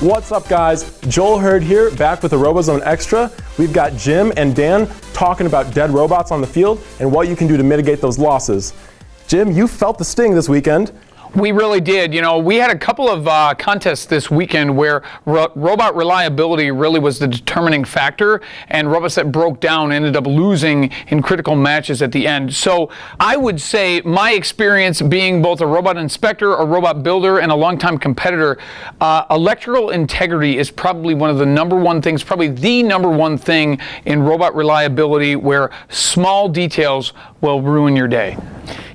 What's up, guys? Joel Hurd here, back with a RoboZone Extra. We've got Jim and Dan talking about dead robots on the field and what you can do to mitigate those losses. Jim, you felt the sting this weekend. We really did. You know, we had a couple of contests this weekend where robot reliability really was the determining factor, and robots that broke down ended up losing in critical matches at the end. So I would say my experience being both a robot inspector, a robot builder, and a longtime competitor, electrical integrity is probably one of the number one things, probably the number one thing in robot reliability, where small details will ruin your day.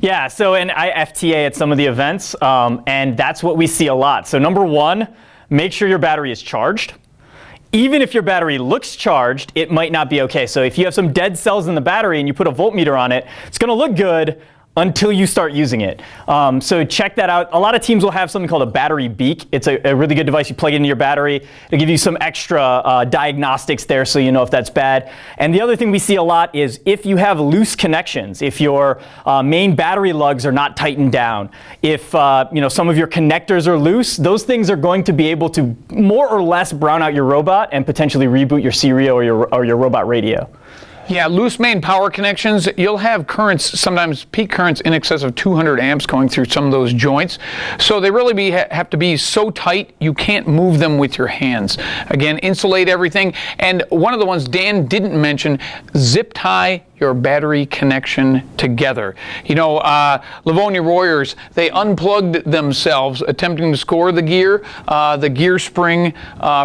Yeah, so and I FTA at some of the events, and that's what we see a lot. So number one, make sure your battery is charged. Even if your battery looks charged, it might not be okay. So if you have some dead cells in the battery and you put a voltmeter on it, it's going to look good until you start using it. So check that out. A lot of teams will have something called a battery beak. It's a really good device. You plug it into your battery. It'll give you some extra diagnostics there so you know if that's bad. And the other thing we see a lot is if you have loose connections, if your main battery lugs are not tightened down, if some of your connectors are loose, those things are going to be able to more or less brown out your robot and potentially reboot your serial or your robot radio. Yeah, loose main power connections, you'll have currents, sometimes peak currents in excess of 200 amps going through some of those joints. So they really have to be so tight you can't move them with your hands. Again, insulate everything. And one of the ones Dan didn't mention, zip tie your battery connection together. You know, Livonia Warriors, they unplugged themselves attempting to score the gear spring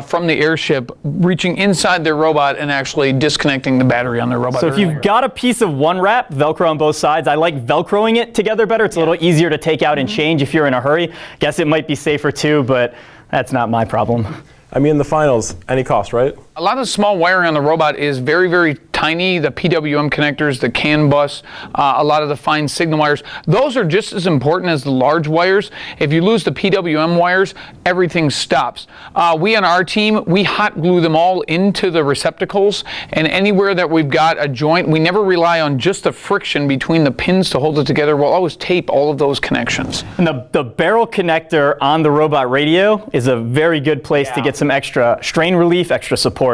from the airship, reaching inside their robot and actually disconnecting the battery on their robot. So if you've got a piece of one wrap, Velcro on both sides. I like Velcroing it together better. It's a little easier to take out and change if you're in a hurry. Guess it might be safer too, but that's not my problem. I mean, the finals, any cost, right? A lot of small wiring on the robot is very, very tiny. The PWM connectors, the CAN bus, a lot of the fine signal wires, those are just as important as the large wires. If you lose the PWM wires, everything stops. We on our team, we hot glue them all into the receptacles, and anywhere that we've got a joint, we never rely on just the friction between the pins to hold it together. We'll always tape all of those connections. And the barrel connector on the robot radio is a very good place to get some extra strain relief, extra support.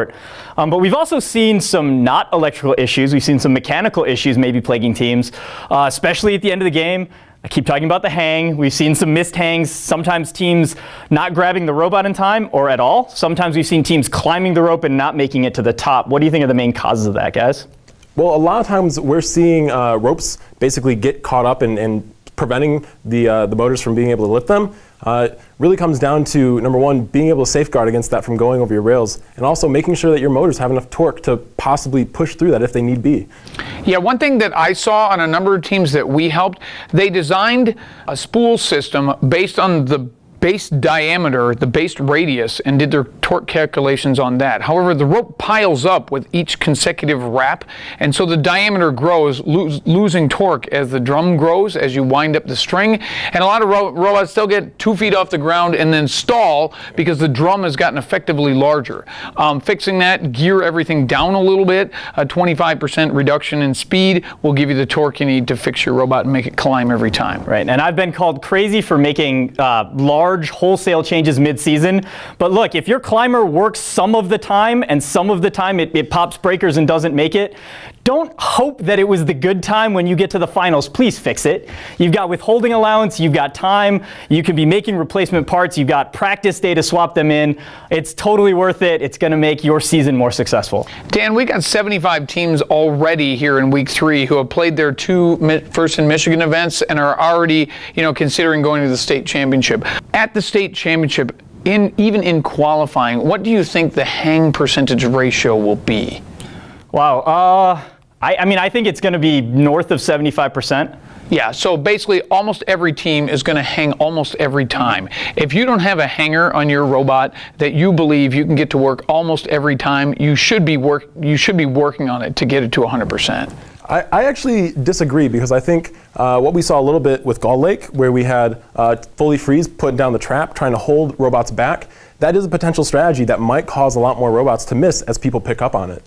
But we've also seen some not electrical issues. We've seen some mechanical issues maybe plaguing teams, especially at the end of the game. I keep talking about the hang. We've seen some missed hangs, sometimes teams not grabbing the robot in time or at all. Sometimes we've seen teams climbing the rope and not making it to the top. What do you think are the main causes of that, guys? Well, a lot of times we're seeing ropes basically get caught up in preventing the motors from being able to lift them. Really comes down to, number one, being able to safeguard against that from going over your rails, and also making sure that your motors have enough torque to possibly push through that if they need be. Yeah, one thing that I saw on a number of teams that we helped, they designed a spool system based on the base diameter, the base radius, and did their torque calculations on that. However, the rope piles up with each consecutive wrap, and so the diameter grows, losing torque as the drum grows, as you wind up the string. And a lot of robots still get 2 feet off the ground and then stall because the drum has gotten effectively larger. Fixing that, gear everything down a little bit, a 25% reduction in speed will give you the torque you need to fix your robot and make it climb every time. Right, and I've been called crazy for making large wholesale changes mid-season, but look, if your climber works some of the time and some of the time it pops breakers and doesn't make it, don't hope that it was the good time when you get to the finals. Please fix it. You've got withholding allowance, you've got time, you can be making replacement parts, you've got practice day to swap them in. It's totally worth it. It's going to make your season more successful. Dan, we got 75 teams already here in week 3 who have played their 2 First in Michigan events and are already, considering going to the state championship. At the state championship, even in qualifying, what do you think the hang percentage ratio will be? Wow, I think it's going to be north of 75%. Yeah, so basically almost every team is going to hang almost every time. If you don't have a hanger on your robot that you believe you can get to work almost every time, you should be working on it to get it to 100%. I actually disagree, because I think what we saw a little bit with Gull Lake, where we had Fully Freeze putting down the trap, trying to hold robots back, that is a potential strategy that might cause a lot more robots to miss as people pick up on it.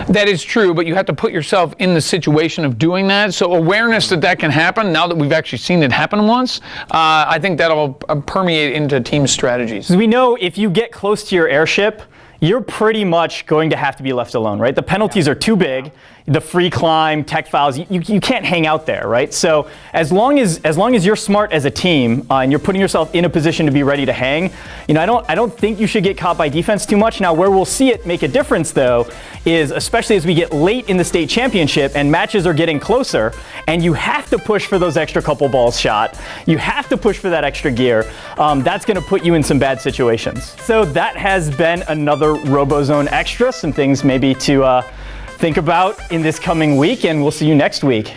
That is true, but you have to put yourself in the situation of doing that. So awareness that that can happen, now that we've actually seen it happen once, I think that'll permeate into team strategies. We know if you get close to your airship, you're pretty much going to have to be left alone, right? The penalties are too big. The free climb, tech files, you can't hang out there, right? So as long as you're smart as a team and you're putting yourself in a position to be ready to hang, I don't think you should get caught by defense too much. Now, where we'll see it make a difference, though, is especially as we get late in the state championship and matches are getting closer, and you have to push for those extra couple balls shot. You have to push for that extra gear. That's going to put you in some bad situations. So that has been another RoboZone Extra. Some things maybe to think about in this coming week, and we'll see you next week.